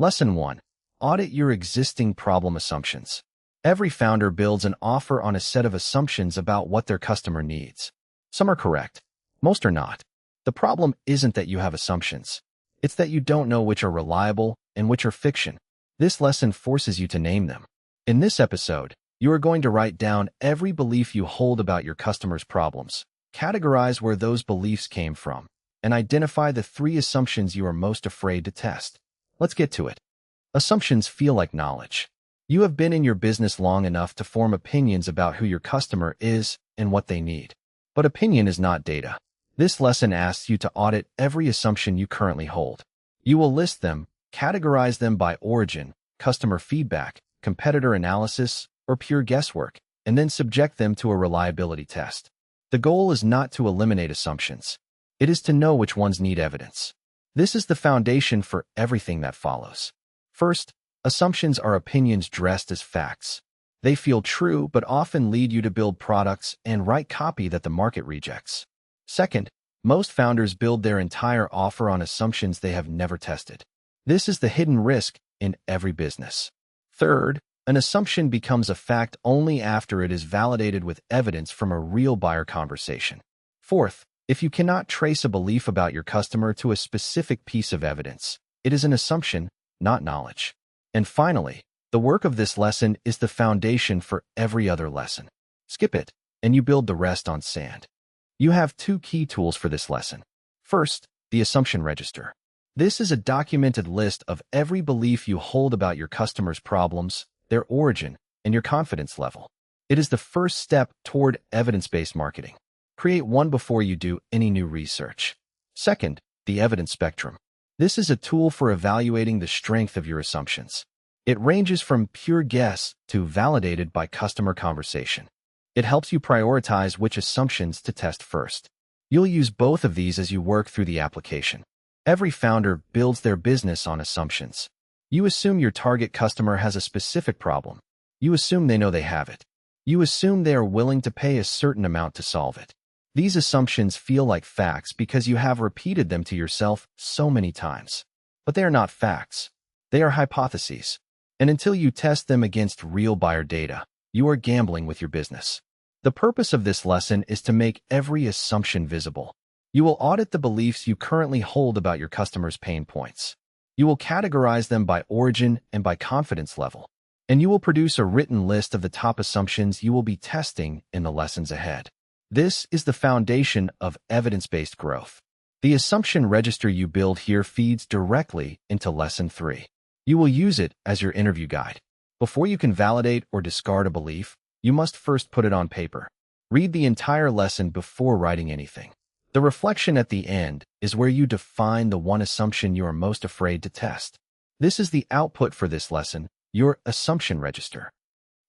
Lesson 1. Audit your existing problem assumptions. Every founder builds an offer on a set of assumptions about what their customer needs. Some are correct. Most are not. The problem isn't that you have assumptions. It's that you don't know which are reliable and which are fiction. This lesson forces you to name them. In this episode, you are going to write down every belief you hold about your customer's problems, categorize where those beliefs came from, and identify the 3 assumptions you are most afraid to test. Let's get to it. Assumptions feel like knowledge. You have been in your business long enough to form opinions about who your customer is and what they need. But opinion is not data. This lesson asks you to audit every assumption you currently hold. You will list them, categorize them by origin, customer feedback, competitor analysis, or pure guesswork, and then subject them to a reliability test. The goal is not to eliminate assumptions. It is to know which ones need evidence. This is the foundation for everything that follows. First, assumptions are opinions dressed as facts. They feel true but often lead you to build products and write copy that the market rejects. Second, most founders build their entire offer on assumptions they have never tested. This is the hidden risk in every business. Third, an assumption becomes a fact only after it is validated with evidence from a real buyer conversation. Fourth, if you cannot trace a belief about your customer to a specific piece of evidence, it is an assumption, not knowledge. And finally, the work of this lesson is the foundation for every other lesson. Skip it, and you build the rest on sand. You have 2 key tools for this lesson. First, the assumption register. This is a documented list of every belief you hold about your customer's problems, their origin, and your confidence level. It is the first step toward evidence-based marketing. Create one before you do any new research. Second, the evidence spectrum. This is a tool for evaluating the strength of your assumptions. It ranges from pure guess to validated by customer conversation. It helps you prioritize which assumptions to test first. You'll use both of these as you work through the application. Every founder builds their business on assumptions. You assume your target customer has a specific problem. You assume they know they have it. You assume they are willing to pay a certain amount to solve it. These assumptions feel like facts because you have repeated them to yourself so many times. But they are not facts. They are hypotheses. And until you test them against real buyer data, you are gambling with your business. The purpose of this lesson is to make every assumption visible. You will audit the beliefs you currently hold about your customers' pain points. You will categorize them by origin and by confidence level. And you will produce a written list of the top assumptions you will be testing in the lessons ahead. This is the foundation of evidence-based growth. The assumption register you build here feeds directly into Lesson 3. You will use it as your interview guide. Before you can validate or discard a belief, you must first put it on paper. Read the entire lesson before writing anything. The reflection at the end is where you define the one assumption you are most afraid to test. This is the output for this lesson, your assumption register.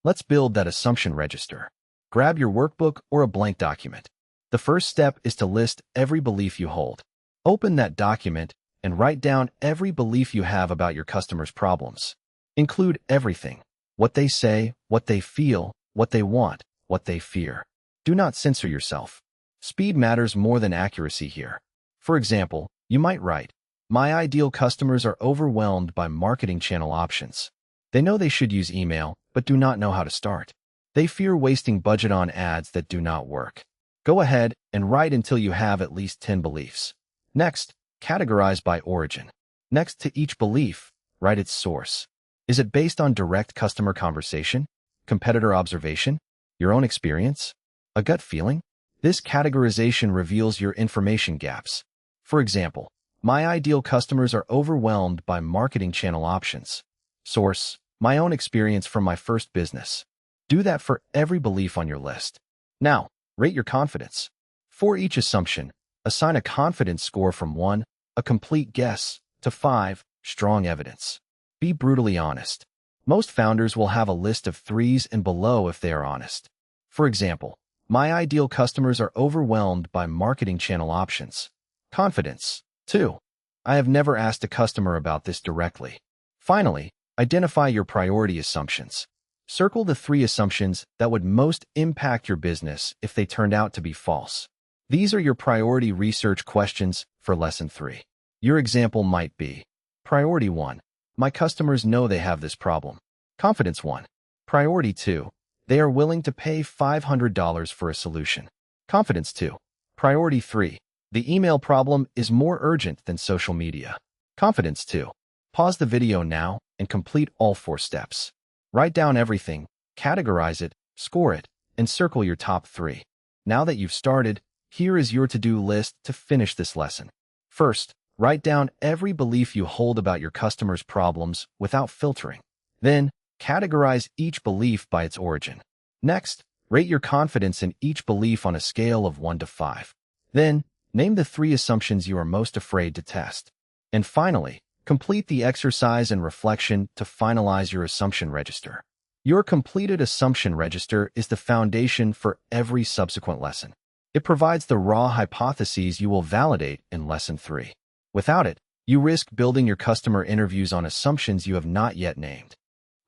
Let's build that assumption register. Grab your workbook or a blank document. The first step is to list every belief you hold. Open that document and write down every belief you have about your customer's problems. Include everything: what they say, what they feel, what they want, what they fear. Do not censor yourself. Speed matters more than accuracy here. For example, you might write, "My ideal customers are overwhelmed by marketing channel options. They know they should use email, but do not know how to start. They fear wasting budget on ads that do not work." Go ahead and write until you have at least 10 beliefs. Next, categorize by origin. Next to each belief, write its source. Is it based on direct customer conversation, competitor observation, your own experience, a gut feeling? This categorization reveals your information gaps. For example, my ideal customers are overwhelmed by marketing channel options. Source: my own experience from my first business. Do that for every belief on your list. Now, rate your confidence. For each assumption, assign a confidence score from 1, a complete guess, to 5, strong evidence. Be brutally honest. Most founders will have a list of 3s and below if they are honest. For example, my ideal customers are overwhelmed by marketing channel options. Confidence: 2. I have never asked a customer about this directly. Finally, identify your priority assumptions. Circle the 3 assumptions that would most impact your business if they turned out to be false. These are your priority research questions for Lesson 3. Your example might be: Priority 1. My customers know they have this problem. Confidence 1. Priority 2. They are willing to pay $500 for a solution. Confidence 2. Priority 3. The email problem is more urgent than social media. Confidence 2. Pause the video now and complete all 4 steps. Write down everything, categorize it, score it, and circle your top 3. Now that you've started, here is your to-do list to finish this lesson. First, write down every belief you hold about your customers' problems without filtering. Then, categorize each belief by its origin. Next, rate your confidence in each belief on a scale of 1 to 5. Then, name the 3 assumptions you are most afraid to test. And finally, complete the exercise and reflection to finalize your assumption register. Your completed assumption register is the foundation for every subsequent lesson. It provides the raw hypotheses you will validate in Lesson 3. Without it, you risk building your customer interviews on assumptions you have not yet named.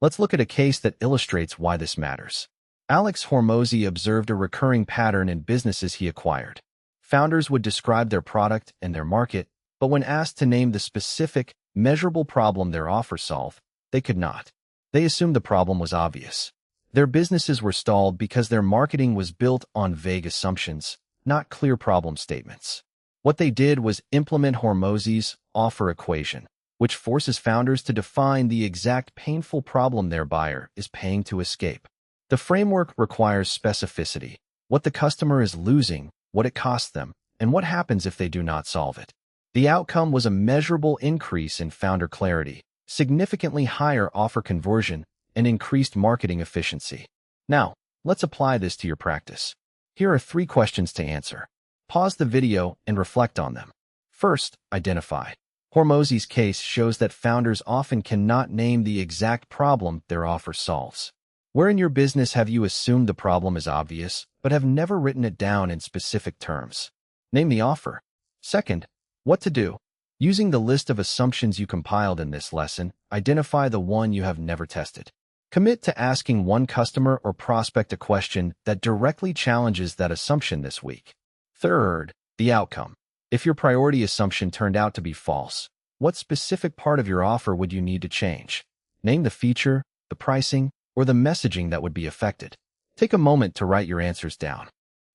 Let's look at a case that illustrates why this matters. Alex Hormozy observed a recurring pattern in businesses he acquired. Founders would describe their product and their market, but when asked to name the specific, measurable problem their offer solved, they could not. They assumed the problem was obvious. Their businesses were stalled because their marketing was built on vague assumptions, not clear problem statements. What they did was implement Hormozy's offer equation, which forces founders to define the exact painful problem their buyer is paying to escape. The framework requires specificity, what the customer is losing, what it costs them, and what happens if they do not solve it. The outcome was a measurable increase in founder clarity, significantly higher offer conversion, and increased marketing efficiency. Now, let's apply this to your practice. Here are 3 questions to answer. Pause the video and reflect on them. First, identify. Hormozy's case shows that founders often cannot name the exact problem their offer solves. Where in your business have you assumed the problem is obvious, but have never written it down in specific terms? Name the offer. Second, what to do. Using the list of assumptions you compiled in this lesson, identify the one you have never tested. Commit to asking one customer or prospect a question that directly challenges that assumption this week. Third, the outcome. If your priority assumption turned out to be false, what specific part of your offer would you need to change? Name the feature, the pricing, or the messaging that would be affected. Take a moment to write your answers down.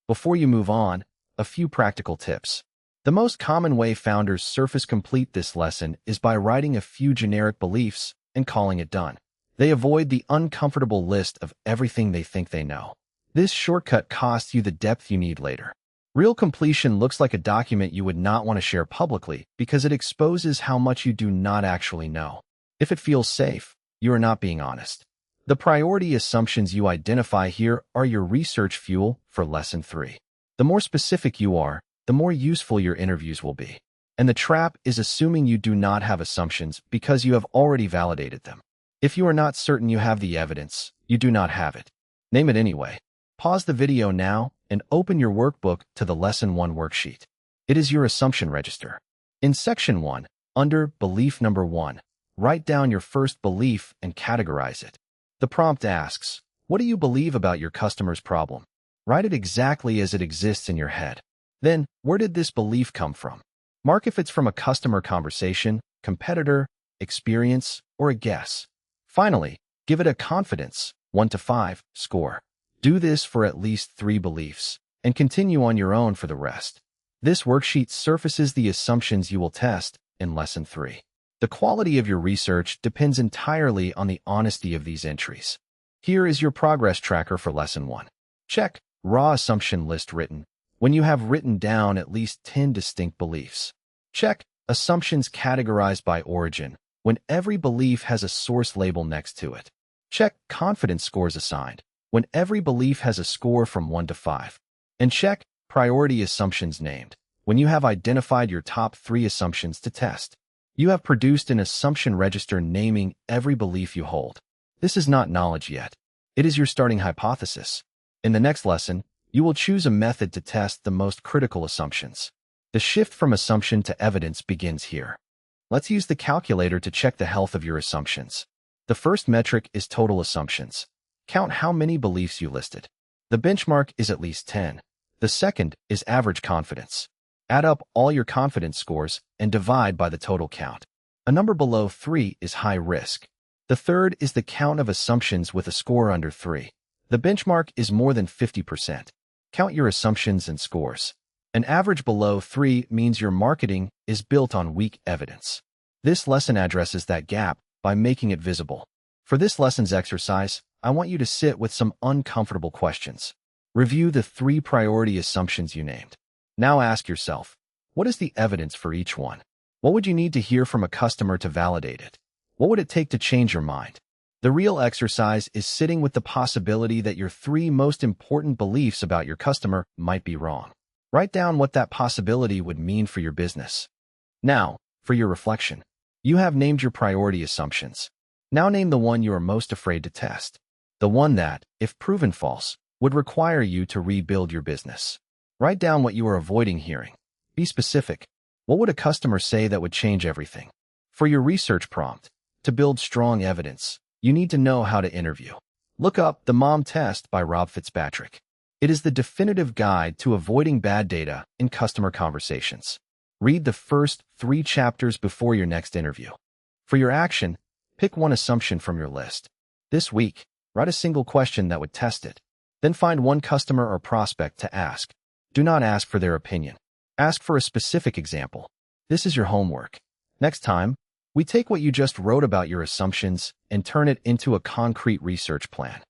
Before you move on, a few practical tips. The most common way founders surface complete this lesson is by writing a few generic beliefs and calling it done. They avoid the uncomfortable list of everything they think they know. This shortcut costs you the depth you need later. Real completion looks like a document you would not want to share publicly because it exposes how much you do not actually know. If it feels safe, you are not being honest. The priority assumptions you identify here are your research fuel for Lesson 3. The more specific you are, the more useful your interviews will be. And the trap is assuming you do not have assumptions because you have already validated them. If you are not certain you have the evidence, you do not have it. Name it anyway. Pause the video now and open your workbook to the Lesson 1 worksheet. It is your assumption register. In Section 1, under Belief Number 1, write down your first belief and categorize it. The prompt asks, what do you believe about your customer's problem? Write it exactly as it exists in your head. Then, where did this belief come from? Mark if it's from a customer conversation, competitor, experience, or a guess. Finally, give it a confidence, 1 to 5, score. Do this for at least 3 beliefs, and continue on your own for the rest. This worksheet surfaces the assumptions you will test in Lesson 3. The quality of your research depends entirely on the honesty of these entries. Here is your progress tracker for Lesson 1. Check, raw assumption list written, when you have written down at least 10 distinct beliefs. Check, assumptions categorized by origin, when every belief has a source label next to it. Check, confidence scores assigned, when every belief has a score from 1 to 5. And check, priority assumptions named, when you have identified your top 3 assumptions to test. You have produced an assumption register naming every belief you hold. This is not knowledge yet. It is your starting hypothesis. In the next lesson, you will choose a method to test the most critical assumptions. The shift from assumption to evidence begins here. Let's use the calculator to check the health of your assumptions. The first metric is total assumptions. Count how many beliefs you listed. The benchmark is at least 10. The second is average confidence. Add up all your confidence scores and divide by the total count. A number below 3 is high risk. The third is the count of assumptions with a score under 3. The benchmark is more than 50%. Count your assumptions and scores. An average below 3 means your marketing is built on weak evidence. This lesson addresses that gap by making it visible. For this lesson's exercise, I want you to sit with some uncomfortable questions. Review the 3 priority assumptions you named. Now ask yourself, what is the evidence for each one? What would you need to hear from a customer to validate it? What would it take to change your mind? The real exercise is sitting with the possibility that your 3 most important beliefs about your customer might be wrong. Write down what that possibility would mean for your business. Now, for your reflection. You have named your priority assumptions. Now name the one you are most afraid to test. The one that, if proven false, would require you to rebuild your business. Write down what you are avoiding hearing. Be specific. What would a customer say that would change everything? For your research prompt, to build strong evidence, you need to know how to interview. Look up The Mom Test by Rob Fitzpatrick. It is the definitive guide to avoiding bad data in customer conversations. Read the first 3 chapters before your next interview. For your action, pick one assumption from your list. This week, write a single question that would test it. Then find one customer or prospect to ask. Do not ask for their opinion. Ask for a specific example. This is your homework. Next time, we take what you just wrote about your assumptions and turn it into a concrete research plan.